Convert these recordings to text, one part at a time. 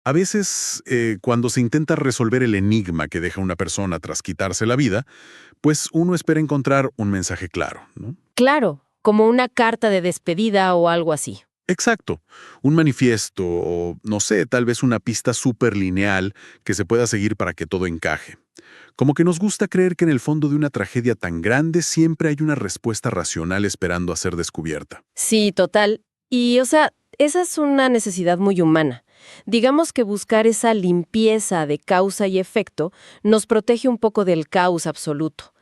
A veces, cuando se intenta resolver el enigma que deja una persona tras quitarse la vida, pues uno espera encontrar un mensaje claro, ¿no? Claro, como una carta de despedida o algo así. Exacto, un manifiesto o, no sé, tal vez una pista súper lineal que se pueda seguir para que todo encaje. Como que nos gusta creer que en el fondo de una tragedia tan grande siempre hay una respuesta racional esperando a ser descubierta. Sí, total. Y, o sea, esa es una necesidad muy humana. Digamos que buscar esa limpieza de causa y efecto nos protege un poco del caos absoluto.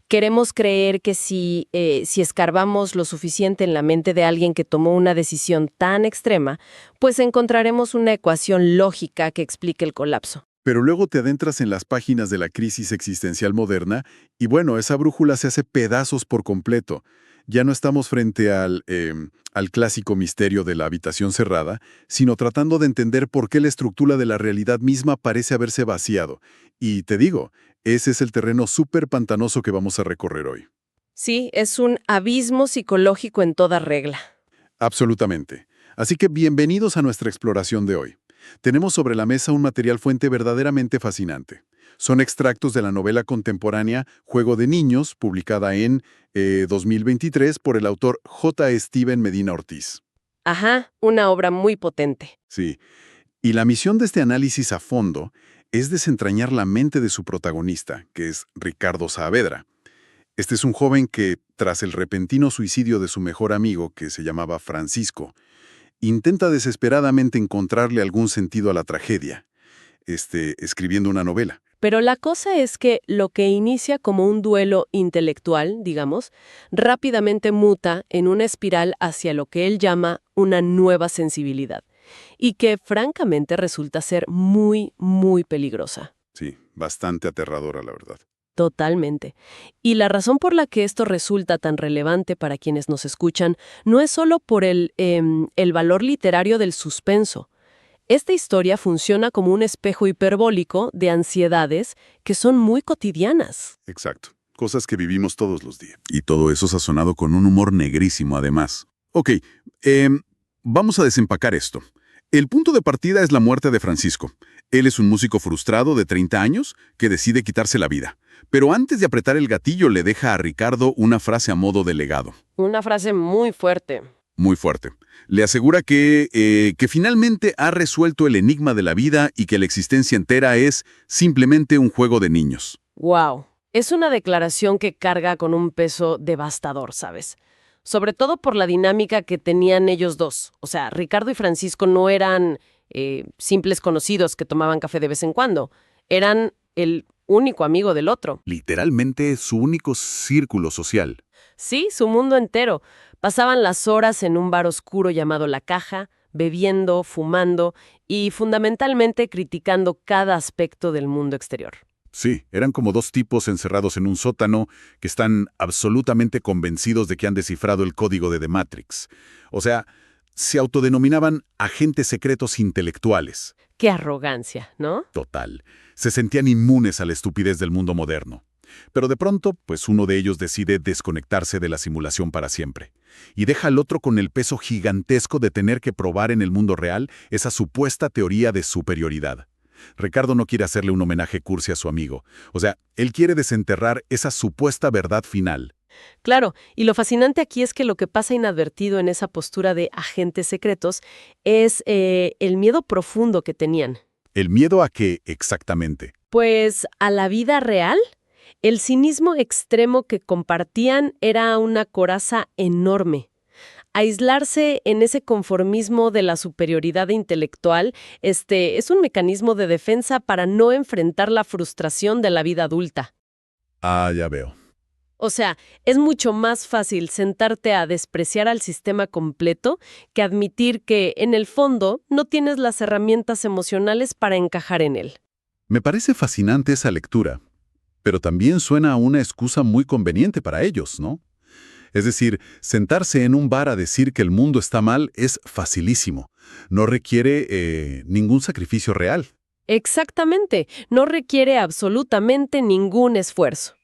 Queremos creer que si escarbamos lo suficiente en la mente de alguien que tomó una decisión tan extrema, pues encontraremos una ecuación lógica que explique el colapso. Pero luego te adentras en las páginas de la crisis existencial moderna y bueno, esa brújula se hace pedazos por completo. Ya no estamos frente al clásico misterio de la habitación cerrada, sino tratando de entender por qué la estructura de la realidad misma parece haberse vaciado. Y te digo, ese es el terreno súper pantanoso que vamos a recorrer hoy. Sí, es un abismo psicológico en toda regla. Absolutamente. Así que bienvenidos a nuestra exploración de hoy. Tenemos sobre la mesa un material fuente verdaderamente fascinante. Son extractos de la novela contemporánea Juego de Niños, publicada en 2023 por el autor J. Steven Medina Ortiz. Ajá, una obra muy potente. Sí, y la misión de este análisis a fondo es desentrañar la mente de su protagonista, que es Ricardo Saavedra. Este es un joven que, tras el repentino suicidio de su mejor amigo, que se llamaba Francisco, intenta desesperadamente encontrarle algún sentido a la tragedia, escribiendo una novela. Pero la cosa es que lo que inicia como un duelo intelectual, digamos, rápidamente muta en una espiral hacia lo que él llama una nueva sensibilidad, y que francamente resulta ser muy, muy peligrosa. Sí, bastante aterradora, la verdad. Totalmente. Y la razón por la que esto resulta tan relevante para quienes nos escuchan no es solo por el valor literario del suspenso. Esta historia funciona como un espejo hiperbólico de ansiedades que son muy cotidianas. Exacto. Cosas que vivimos todos los días. Y todo eso sazonado con un humor negrísimo, además. Ok, vamos a desempacar esto. El punto de partida es la muerte de Francisco. Él es un músico frustrado de 30 años que decide quitarse la vida. Pero antes de apretar el gatillo le deja a Ricardo una frase a modo de legado. Una frase muy fuerte. Muy fuerte. Le asegura que finalmente ha resuelto el enigma de la vida y que la existencia entera es simplemente un juego de niños. ¡Wow! Es una declaración que carga con un peso devastador, ¿sabes? Sobre todo por la dinámica que tenían ellos dos. O sea, Ricardo y Francisco no eran simples conocidos que tomaban café de vez en cuando. Eran el único amigo del otro. Literalmente su único círculo social. Sí, su mundo entero. Pasaban las horas en un bar oscuro llamado La Caja, bebiendo, fumando y fundamentalmente criticando cada aspecto del mundo exterior. Sí, eran como dos tipos encerrados en un sótano que están absolutamente convencidos de que han descifrado el código de The Matrix. O sea, se autodenominaban agentes secretos intelectuales. ¡Qué arrogancia!, ¿no? Total. Se sentían inmunes a la estupidez del mundo moderno. Pero de pronto, pues uno de ellos decide desconectarse de la simulación para siempre. Y deja al otro con el peso gigantesco de tener que probar en el mundo real esa supuesta teoría de superioridad. Ricardo no quiere hacerle un homenaje cursi a su amigo. O sea, él quiere desenterrar esa supuesta verdad final. Claro, y lo fascinante aquí es que lo que pasa inadvertido en esa postura de agentes secretos es el miedo profundo que tenían. ¿El miedo a qué exactamente? Pues a la vida real. El cinismo extremo que compartían era una coraza enorme. Aislarse en ese conformismo de la superioridad intelectual, es un mecanismo de defensa para no enfrentar la frustración de la vida adulta. Ah, ya veo. O sea, es mucho más fácil sentarte a despreciar al sistema completo que admitir que, en el fondo, no tienes las herramientas emocionales para encajar en él. Me parece fascinante esa lectura, pero también suena a una excusa muy conveniente para ellos, ¿no? Es decir, sentarse en un bar a decir que el mundo está mal es facilísimo. No requiere ningún sacrificio real. Exactamente, no requiere absolutamente ningún esfuerzo.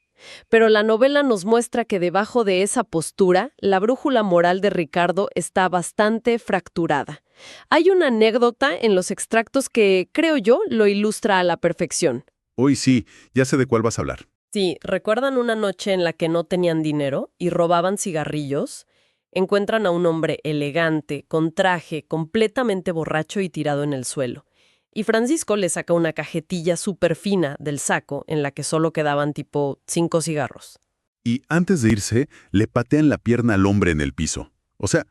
Pero la novela nos muestra que debajo de esa postura, la brújula moral de Ricardo está bastante fracturada. Hay una anécdota en los extractos que, creo yo, lo ilustra a la perfección. Hoy sí, ya sé de cuál vas a hablar. Sí, ¿recuerdan una noche en la que no tenían dinero y robaban cigarrillos? Encuentran a un hombre elegante, con traje, completamente borracho y tirado en el suelo. Y Francisco le saca una cajetilla súper fina del saco en la que solo quedaban tipo 5 cigarros. Y antes de irse, le patean la pierna al hombre en el piso. O sea,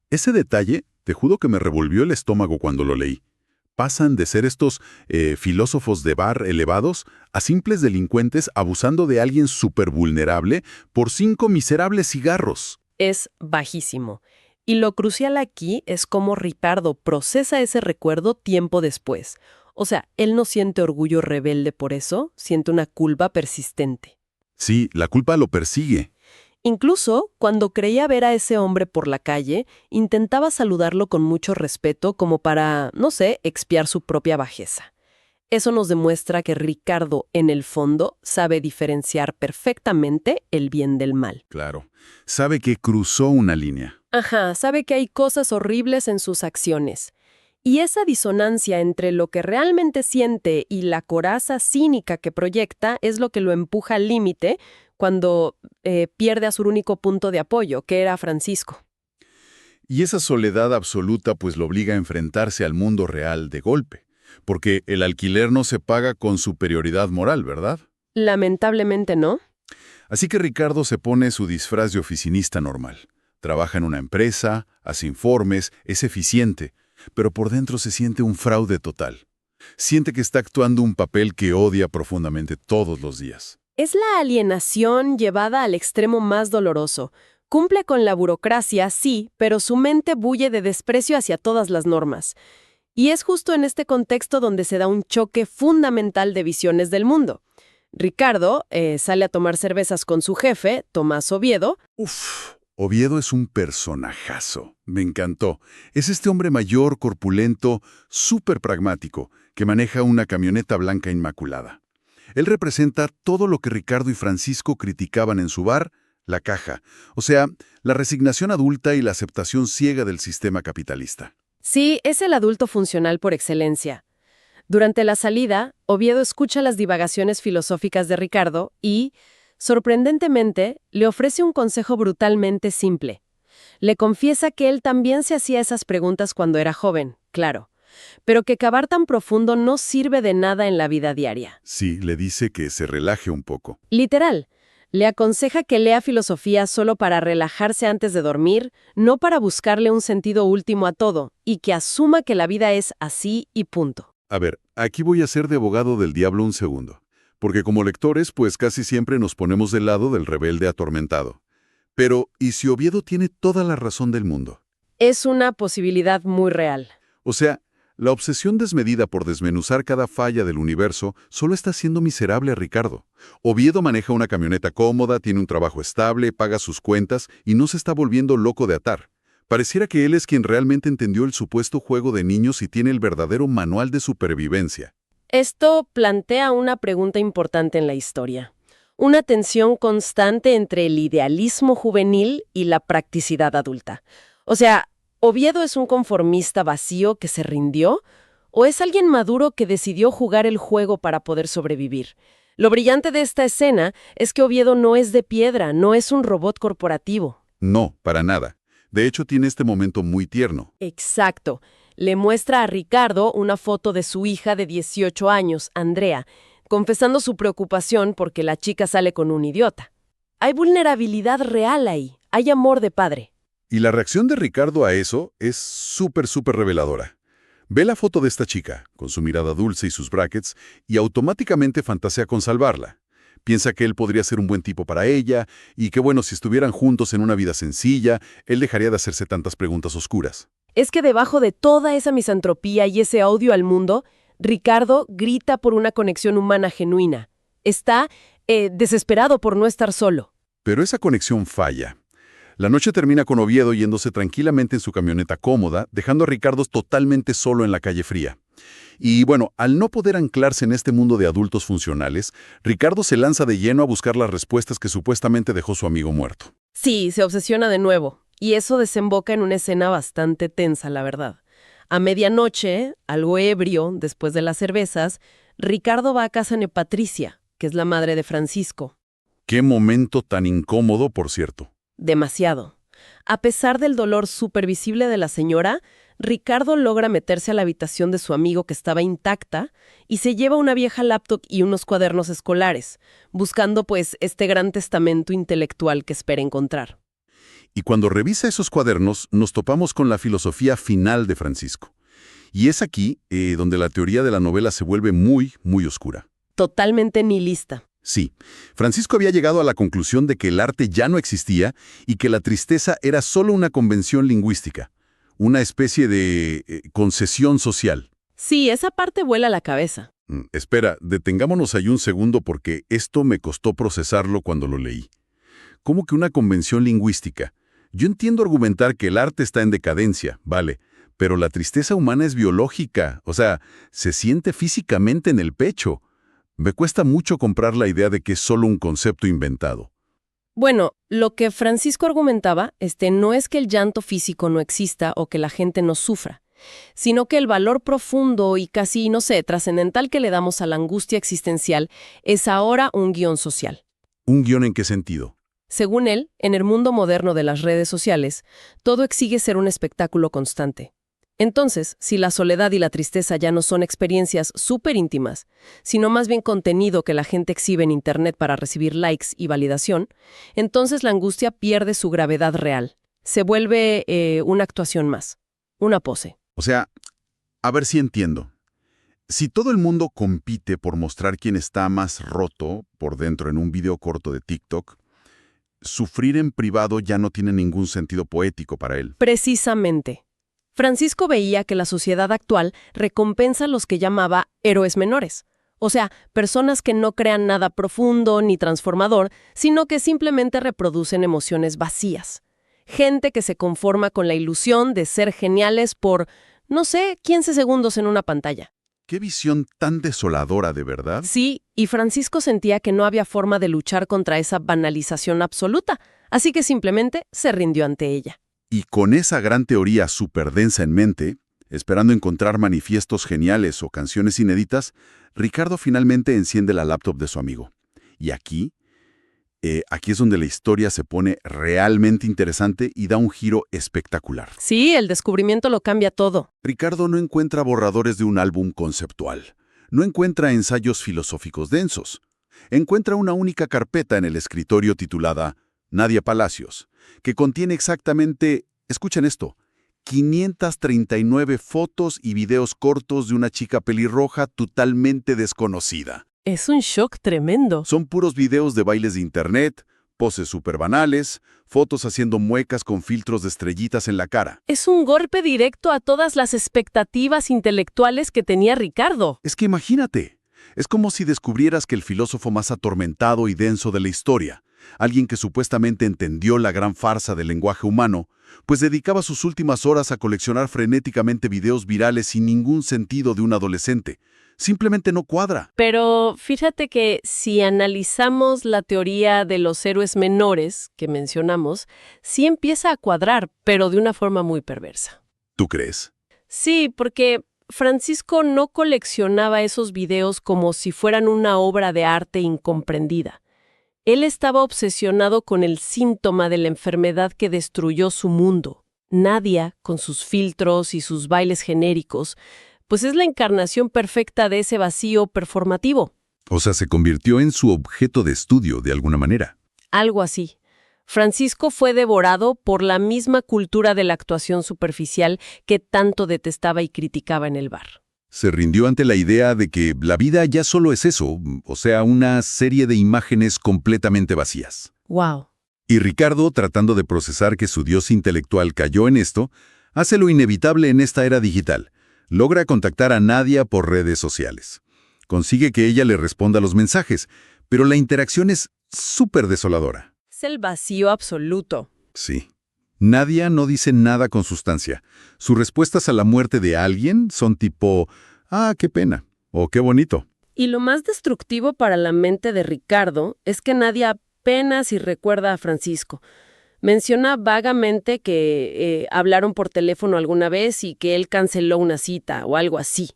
ese detalle, te juro que me revolvió el estómago cuando lo leí. Pasan de ser estos filósofos de bar elevados a simples delincuentes abusando de alguien súper vulnerable por 5 miserables cigarros. Es bajísimo. Y lo crucial aquí es cómo Ricardo procesa ese recuerdo tiempo después. O sea, él no siente orgullo rebelde por eso, siente una culpa persistente. Sí, la culpa lo persigue. Incluso, cuando creía ver a ese hombre por la calle, intentaba saludarlo con mucho respeto como para, no sé, expiar su propia bajeza. Eso nos demuestra que Ricardo, en el fondo, sabe diferenciar perfectamente el bien del mal. Claro, sabe que cruzó una línea. Ajá, sabe que hay cosas horribles en sus acciones. Y esa disonancia entre lo que realmente siente y la coraza cínica que proyecta es lo que lo empuja al límite cuando pierde a su único punto de apoyo, que era Francisco. Y esa soledad absoluta pues lo obliga a enfrentarse al mundo real de golpe, porque el alquiler no se paga con superioridad moral, ¿verdad? Lamentablemente no. Así que Ricardo se pone su disfraz de oficinista normal. Trabaja en una empresa, hace informes, es eficiente, pero por dentro se siente un fraude total. Siente que está actuando un papel que odia profundamente todos los días. Es la alienación llevada al extremo más doloroso. Cumple con la burocracia, sí, pero su mente bulle de desprecio hacia todas las normas. Y es justo en este contexto donde se da un choque fundamental de visiones del mundo. Ricardo sale a tomar cervezas con su jefe, Tomás Oviedo. Uf, Oviedo es un personajazo. Me encantó. Es este hombre mayor, corpulento, súper pragmático, que maneja una camioneta blanca inmaculada. Él representa todo lo que Ricardo y Francisco criticaban en su bar, la caja. O sea, la resignación adulta y la aceptación ciega del sistema capitalista. Sí, es el adulto funcional por excelencia. Durante la salida, Oviedo escucha las divagaciones filosóficas de Ricardo y, sorprendentemente, le ofrece un consejo brutalmente simple. Le confiesa que él también se hacía esas preguntas cuando era joven, claro, pero que cavar tan profundo no sirve de nada en la vida diaria. Sí, le dice que se relaje un poco. Literal, le aconseja que lea filosofía solo para relajarse antes de dormir, no para buscarle un sentido último a todo, y que asuma que la vida es así y punto. A ver, aquí voy a ser de abogado del diablo un segundo, porque como lectores, pues casi siempre nos ponemos del lado del rebelde atormentado. Pero, ¿y si Oviedo tiene toda la razón del mundo? Es una posibilidad muy real. O sea, la obsesión desmedida por desmenuzar cada falla del universo solo está haciendo miserable a Ricardo. Oviedo maneja una camioneta cómoda, tiene un trabajo estable, paga sus cuentas y no se está volviendo loco de atar. Pareciera que él es quien realmente entendió el supuesto juego de niños y tiene el verdadero manual de supervivencia. Esto plantea una pregunta importante en la historia. Una tensión constante entre el idealismo juvenil y la practicidad adulta. O sea, ¿Oviedo es un conformista vacío que se rindió? ¿O es alguien maduro que decidió jugar el juego para poder sobrevivir? Lo brillante de esta escena es que Oviedo no es de piedra, no es un robot corporativo. No, para nada. De hecho, tiene este momento muy tierno. Exacto. Le muestra a Ricardo una foto de su hija de 18 años, Andrea, confesando su preocupación porque la chica sale con un idiota. Hay vulnerabilidad real ahí, hay amor de padre. Y la reacción de Ricardo a eso es súper reveladora. Ve la foto de esta chica, con su mirada dulce y sus brackets, y automáticamente fantasea con salvarla. Piensa que él podría ser un buen tipo para ella, y que bueno, si estuvieran juntos en una vida sencilla, él dejaría de hacerse tantas preguntas oscuras. Es que debajo de toda esa misantropía y ese odio al mundo, Ricardo grita por una conexión humana genuina. Está desesperado por no estar solo. Pero esa conexión falla. La noche termina con Oviedo yéndose tranquilamente en su camioneta cómoda, dejando a Ricardo totalmente solo en la calle fría. Y bueno, al no poder anclarse en este mundo de adultos funcionales, Ricardo se lanza de lleno a buscar las respuestas que supuestamente dejó su amigo muerto. Sí, se obsesiona de nuevo, y eso desemboca en una escena bastante tensa, la verdad. A medianoche, algo ebrio, después de las cervezas, Ricardo va a casa de Patricia, que es la madre de Francisco. Qué momento tan incómodo, por cierto. Demasiado. A pesar del dolor supervisible de la señora, Ricardo logra meterse a la habitación de su amigo que estaba intacta y se lleva una vieja laptop y unos cuadernos escolares, buscando pues este gran testamento intelectual que espera encontrar. Y cuando revisa esos cuadernos, nos topamos con la filosofía final de Francisco. Y es aquí donde la teoría de la novela se vuelve muy, muy oscura. Totalmente nihilista. Sí, Francisco había llegado a la conclusión de que el arte ya no existía y que la tristeza era solo una convención lingüística, una especie de concesión social. Sí, esa parte vuela a la cabeza. Espera, detengámonos ahí un segundo porque esto me costó procesarlo cuando lo leí. ¿Cómo que una convención lingüística? Yo entiendo argumentar que el arte está en decadencia, vale, pero la tristeza humana es biológica, o sea, se siente físicamente en el pecho. Me cuesta mucho comprar la idea de que es solo un concepto inventado. Bueno, lo que Francisco argumentaba no es que el llanto físico no exista o que la gente no sufra, sino que el valor profundo y casi, no sé, trascendental que le damos a la angustia existencial es ahora un guión social. ¿Un guión en qué sentido? Según él, en el mundo moderno de las redes sociales, todo exige ser un espectáculo constante. Entonces, si la soledad y la tristeza ya no son experiencias súper íntimas, sino más bien contenido que la gente exhibe en Internet para recibir likes y validación, entonces la angustia pierde su gravedad real. Se vuelve una actuación más, una pose. O sea, a ver si entiendo. Si todo el mundo compite por mostrar quién está más roto por dentro en un video corto de TikTok, sufrir en privado ya no tiene ningún sentido poético para él. Precisamente. Francisco veía que la sociedad actual recompensa a los que llamaba héroes menores. O sea, personas que no crean nada profundo ni transformador, sino que simplemente reproducen emociones vacías. Gente que se conforma con la ilusión de ser geniales por, no sé, 15 segundos en una pantalla. ¡Qué visión tan desoladora, de verdad! Sí, y Francisco sentía que no había forma de luchar contra esa banalización absoluta, así que simplemente se rindió ante ella. Y con esa gran teoría superdensa en mente, esperando encontrar manifiestos geniales o canciones inéditas, Ricardo finalmente enciende la laptop de su amigo. Y aquí es donde la historia se pone realmente interesante y da un giro espectacular. Sí, el descubrimiento lo cambia todo. Ricardo no encuentra borradores de un álbum conceptual. No encuentra ensayos filosóficos densos. Encuentra una única carpeta en el escritorio titulada Nadia Palacios, que contiene exactamente, escuchen esto, 539 fotos y videos cortos de una chica pelirroja totalmente desconocida. Es un shock tremendo. Son puros videos de bailes de internet, poses súper banales, fotos haciendo muecas con filtros de estrellitas en la cara. Es un golpe directo a todas las expectativas intelectuales que tenía Ricardo. Es que imagínate, es como si descubrieras que el filósofo más atormentado y denso de la historia, alguien que supuestamente entendió la gran farsa del lenguaje humano, pues dedicaba sus últimas horas a coleccionar frenéticamente videos virales sin ningún sentido de un adolescente. Simplemente no cuadra. Pero fíjate que si analizamos la teoría de los héroes menores que mencionamos, sí empieza a cuadrar, pero de una forma muy perversa. ¿Tú crees? Sí, porque Francisco no coleccionaba esos videos como si fueran una obra de arte incomprendida. Él estaba obsesionado con el síntoma de la enfermedad que destruyó su mundo. Nadia, con sus filtros y sus bailes genéricos, pues es la encarnación perfecta de ese vacío performativo. O sea, se convirtió en su objeto de estudio de alguna manera. Algo así. Francisco fue devorado por la misma cultura de la actuación superficial que tanto detestaba y criticaba en el bar. Se rindió ante la idea de que la vida ya solo es eso, o sea, una serie de imágenes completamente vacías. ¡Wow! Y Ricardo, tratando de procesar que su dios intelectual cayó en esto, hace lo inevitable en esta era digital. Logra contactar a Nadia por redes sociales. Consigue que ella le responda a los mensajes, pero la interacción es súper desoladora. Es el vacío absoluto. Sí. Nadia no dice nada con sustancia. Sus respuestas a la muerte de alguien son tipo, Ah, qué pena. O qué bonito. Y lo más destructivo para la mente de Ricardo es que nadie apenas si recuerda a Francisco. Menciona vagamente que hablaron por teléfono alguna vez y que él canceló una cita o algo así.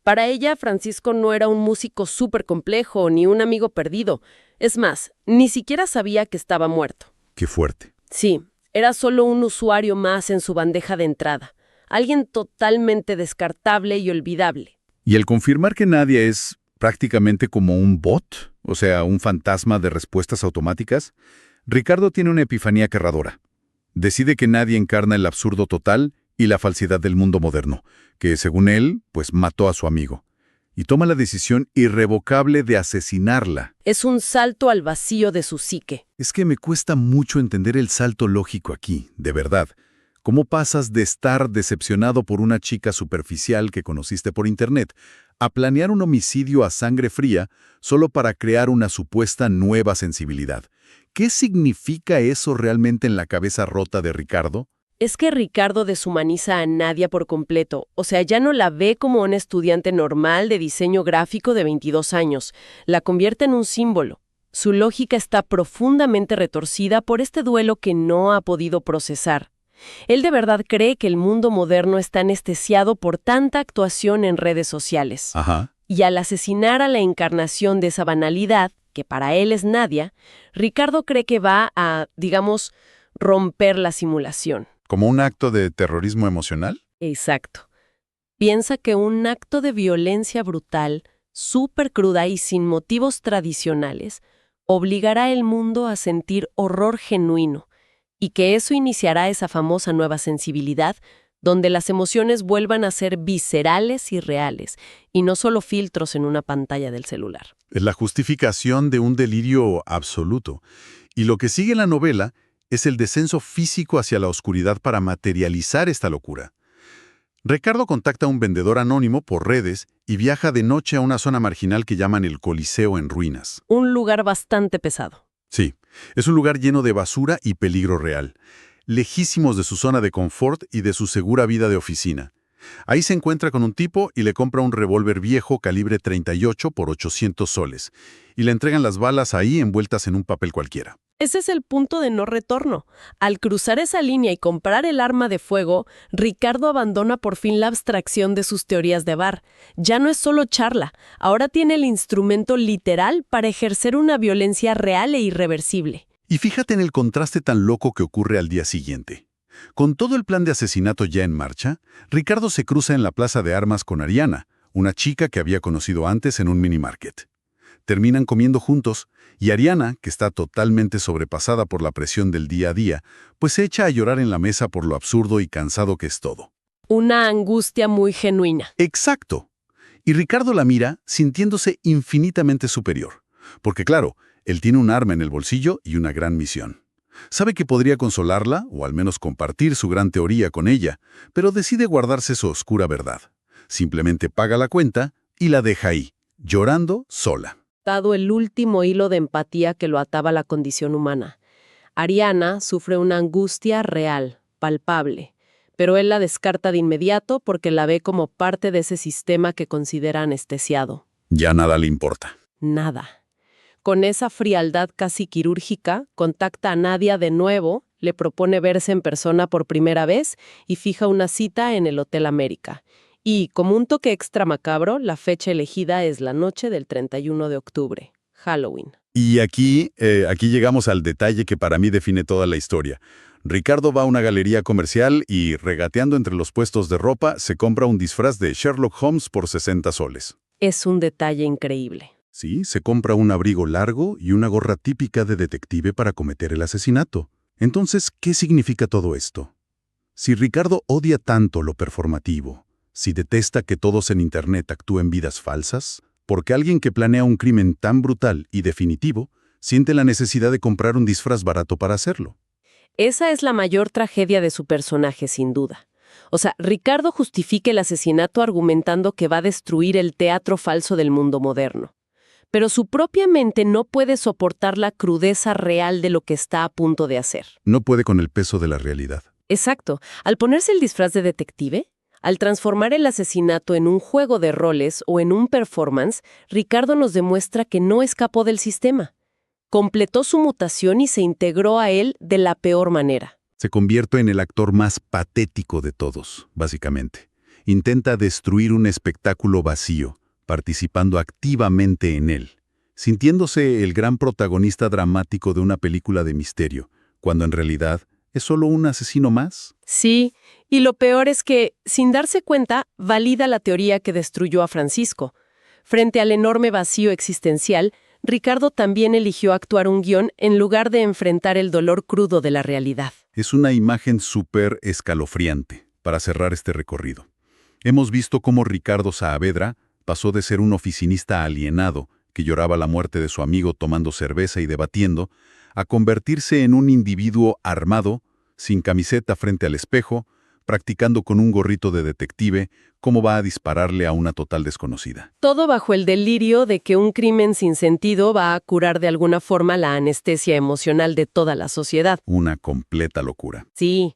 Para ella, Francisco no era un músico súper complejo ni un amigo perdido. Es más, ni siquiera sabía que estaba muerto. Qué fuerte. Sí, era solo un usuario más en su bandeja de entrada. Alguien totalmente descartable y olvidable. Y el confirmar que nadie es prácticamente como un bot, o sea, un fantasma de respuestas automáticas, Ricardo tiene una epifanía aterradora. Decide que nadie encarna el absurdo total y la falsedad del mundo moderno, que según él, pues mató a su amigo. Y toma la decisión irrevocable de asesinarla. Es un salto al vacío de su psique. Es que me cuesta mucho entender el salto lógico aquí, de verdad. ¿Cómo pasas de estar decepcionado por una chica superficial que conociste por internet a planear un homicidio a sangre fría solo para crear una supuesta nueva sensibilidad? ¿Qué significa eso realmente en la cabeza rota de Ricardo? Es que Ricardo deshumaniza a Nadia por completo. O sea, ya no la ve como una estudiante normal de diseño gráfico de 22 años. La convierte en un símbolo. Su lógica está profundamente retorcida por este duelo que no ha podido procesar. Él de verdad cree que el mundo moderno está anestesiado por tanta actuación en redes sociales. Ajá. Y al asesinar a la encarnación de esa banalidad, que para él es Nadia, Ricardo cree que va a, digamos, romper la simulación. ¿Como un acto de terrorismo emocional? Exacto. Piensa que un acto de violencia brutal, súper cruda y sin motivos tradicionales, obligará al mundo a sentir horror genuino, y que eso iniciará esa famosa nueva sensibilidad, donde las emociones vuelvan a ser viscerales y reales, y no solo filtros en una pantalla del celular. Es la justificación de un delirio absoluto. Y lo que sigue en la novela es el descenso físico hacia la oscuridad para materializar esta locura. Ricardo contacta a un vendedor anónimo por redes y viaja de noche a una zona marginal que llaman el Coliseo en ruinas. Un lugar bastante pesado. Sí, es un lugar lleno de basura y peligro real, lejísimos de su zona de confort y de su segura vida de oficina. Ahí se encuentra con un tipo y le compra un revólver viejo calibre 38 por 800 soles, y le entregan las balas ahí envueltas en un papel cualquiera. Ese es el punto de no retorno. Al cruzar esa línea y comprar el arma de fuego, Ricardo abandona por fin la abstracción de sus teorías de bar. Ya no es solo charla, ahora tiene el instrumento literal para ejercer una violencia real e irreversible. Y fíjate en el contraste tan loco que ocurre al día siguiente. Con todo el plan de asesinato ya en marcha, Ricardo se cruza en la plaza de armas con Ariana, una chica que había conocido antes en un minimarket. Terminan comiendo juntos, y Ariana, que está totalmente sobrepasada por la presión del día a día, pues se echa a llorar en la mesa por lo absurdo y cansado que es todo. Una angustia muy genuina. ¡Exacto! Y Ricardo la mira sintiéndose infinitamente superior, porque claro, él tiene un arma en el bolsillo y una gran misión. Sabe que podría consolarla, o al menos compartir su gran teoría con ella, pero decide guardarse su oscura verdad. Simplemente paga la cuenta y la deja ahí, llorando sola. Dado el último hilo de empatía que lo ataba a la condición humana. Ariana sufre una angustia real, palpable, pero él la descarta de inmediato porque la ve como parte de ese sistema que considera anestesiado. Ya nada le importa. Nada. Con esa frialdad casi quirúrgica, contacta a Nadia de nuevo, le propone verse en persona por primera vez y fija una cita en el Hotel América. Y, como un toque extra macabro, la fecha elegida es la noche del 31 de octubre, Halloween. Y aquí llegamos al detalle que para mí define toda la historia. Ricardo va a una galería comercial y, regateando entre los puestos de ropa, se compra un disfraz de Sherlock Holmes por 60 soles. Es un detalle increíble. Sí, se compra un abrigo largo y una gorra típica de detective para cometer el asesinato. Entonces, ¿qué significa todo esto? Si Ricardo odia tanto lo performativo, si detesta que todos en Internet actúen vidas falsas, ¿por qué alguien que planea un crimen tan brutal y definitivo siente la necesidad de comprar un disfraz barato para hacerlo? Esa es la mayor tragedia de su personaje, sin duda. O sea, Ricardo justifica el asesinato argumentando que va a destruir el teatro falso del mundo moderno. Pero su propia mente no puede soportar la crudeza real de lo que está a punto de hacer. No puede con el peso de la realidad. Exacto. Al ponerse el disfraz de detective, Al transformar el asesinato en un juego de roles o en un performance, Ricardo nos demuestra que no escapó del sistema. Completó su mutación y se integró a él de la peor manera. Se convierte en el actor más patético de todos, básicamente. Intenta destruir un espectáculo vacío, participando activamente en él, sintiéndose el gran protagonista dramático de una película de misterio, cuando en realidad es solo un asesino más. Sí, y lo peor es que, sin darse cuenta, valida la teoría que destruyó a Francisco. Frente al enorme vacío existencial, Ricardo también eligió actuar un guión en lugar de enfrentar el dolor crudo de la realidad. Es una imagen súper escalofriante para cerrar este recorrido. Hemos visto cómo Ricardo Saavedra pasó de ser un oficinista alienado que lloraba la muerte de su amigo tomando cerveza y debatiendo, a convertirse en un individuo armado, sin camiseta frente al espejo, practicando con un gorrito de detective cómo va a dispararle a una total desconocida. Todo bajo el delirio de que un crimen sin sentido va a curar de alguna forma la anestesia emocional de toda la sociedad. Una completa locura. Sí.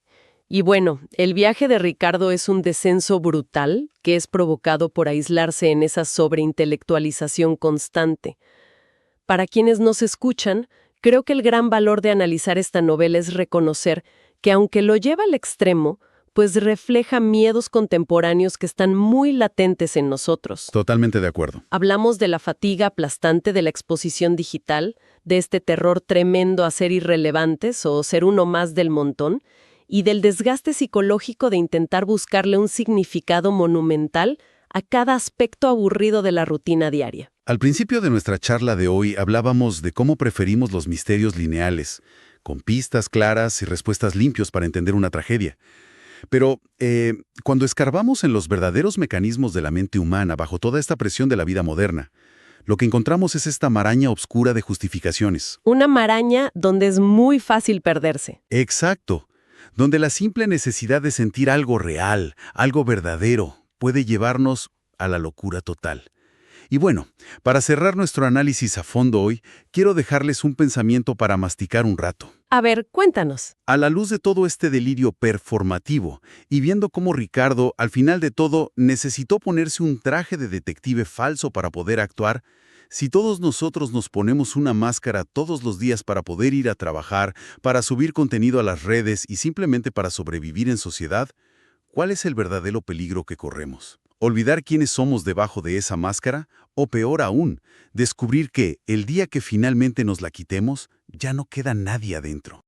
Y bueno, el viaje de Ricardo es un descenso brutal que es provocado por aislarse en esa sobreintelectualización constante. Para quienes nos escuchan, creo que el gran valor de analizar esta novela es reconocer que aunque lo lleva al extremo, pues refleja miedos contemporáneos que están muy latentes en nosotros. Totalmente de acuerdo. Hablamos de la fatiga aplastante de la exposición digital, de este terror tremendo a ser irrelevantes o ser uno más del montón, y del desgaste psicológico de intentar buscarle un significado monumental a cada aspecto aburrido de la rutina diaria. Al principio de nuestra charla de hoy hablábamos de cómo preferimos los misterios lineales, con pistas claras y respuestas limpias para entender una tragedia. Pero cuando escarbamos en los verdaderos mecanismos de la mente humana bajo toda esta presión de la vida moderna, lo que encontramos es esta maraña oscura de justificaciones. Una maraña donde es muy fácil perderse. Exacto. Donde la simple necesidad de sentir algo real, algo verdadero, puede llevarnos a la locura total. Y bueno, para cerrar nuestro análisis a fondo hoy, quiero dejarles un pensamiento para masticar un rato. A ver, cuéntanos. A la luz de todo este delirio performativo, y viendo cómo Ricardo, al final de todo, necesitó ponerse un traje de detective falso para poder actuar, si todos nosotros nos ponemos una máscara todos los días para poder ir a trabajar, para subir contenido a las redes y simplemente para sobrevivir en sociedad, ¿cuál es el verdadero peligro que corremos? ¿Olvidar quiénes somos debajo de esa máscara? O peor aún, descubrir que, el día que finalmente nos la quitemos, ya no queda nadie adentro.